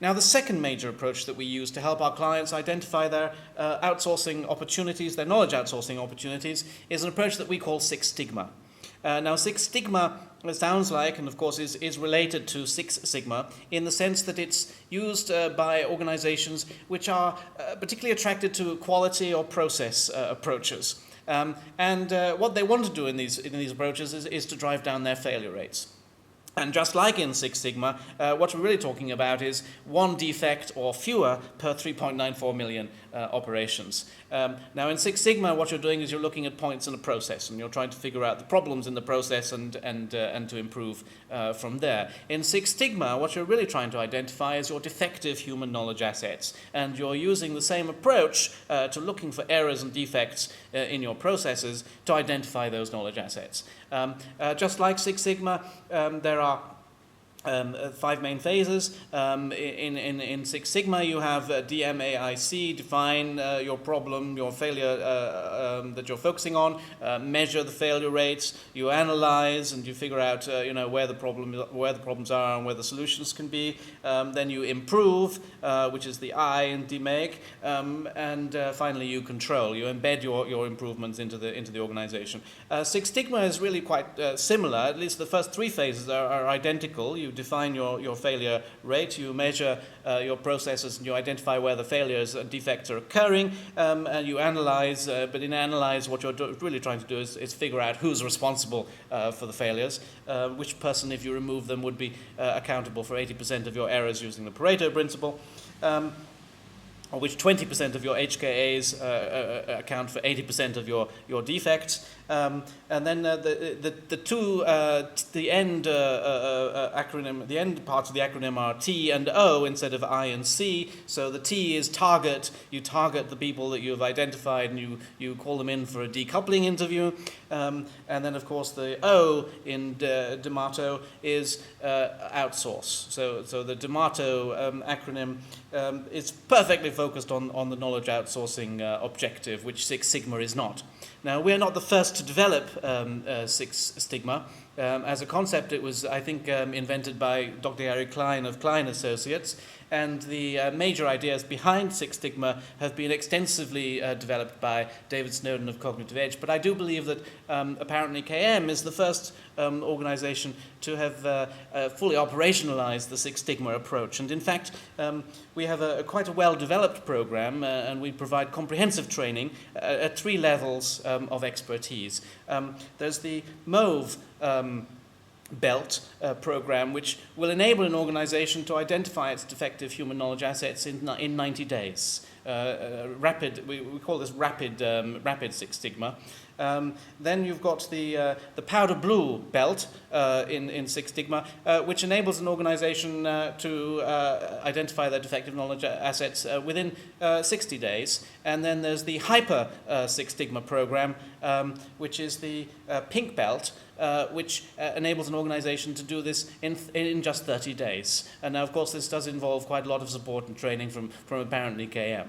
Now, the second major approach that we use to help our clients identify their outsourcing opportunities, their knowledge outsourcing opportunities, is an approach that we call Six Stigma. Now, Six Stigma sounds like, and of course is related to Six Sigma, in the sense that it's used by organizations which are particularly attracted to quality or process approaches. And what they want to do in these approaches is to drive down their failure rates. And just like in Six Sigma, what we're really talking about is one defect or fewer per 3.94 million operations. Now in Six Sigma, what you're doing is you're looking at points in a process, and you're trying to figure out the problems in the process and to improve from there. In Six Stigma, what you're really trying to identify is your defective human knowledge assets, and you're using the same approach to looking for errors and defects in your processes to identify those knowledge assets. Just like Six Sigma, there are 5 main phases. In Six Sigma, you have DMAIC, define your problem, your failure that you're focusing on, measure the failure rates, you analyze and you figure out where the problems are and where the solutions can be. Then you improve, which is the I in DMAIC, and finally you control. You embed your improvements into the organization. Six Sigma is really quite similar. At least the first 3 phases are identical. You define your failure rate, you measure your processes, and you identify where the failures and defects are occurring, and you analyze, but in analyze what you're really trying to do is figure out who's responsible for the failures, which person, if you remove them, would be accountable for 80% of your errors using the Pareto principle. Or which 20% of your HKAs account for 80% of your defects, and then the end acronym, the end parts of the acronym are T and O instead of I and C. So the T is target. You target the people that you've identified, and you call them in for a decoupling interview. And then, of course, the O in D'Amato is outsource. So the D'Amato acronym is perfectly focused on the knowledge outsourcing objective, which Six Sigma is not. Now, we're not the first to develop Six Stigma. As a concept, it was, I think, invented by Dr. Harry Klein of Klein Associates, and the major ideas behind Six Stigma have been extensively developed by David Snowden of Cognitive Edge. But I do believe that apparently KM is the first organization to have fully operationalized the Six Stigma approach. And in fact, we have quite a well-developed program, and we provide comprehensive training at 3 levels of expertise. There's the MOVE belt program, which will enable an organization to identify its defective human knowledge assets in 90 days. We call this rapid Six Stigma. Then you've got the powder blue belt in Six Stigma, which enables an organization to identify their defective knowledge assets within 60 days. And then there's the hyper Six Stigma program, which is the pink belt, which enables an organization to do this in just 30 days. And now, of course, this does involve quite a lot of support and training from apparently KM.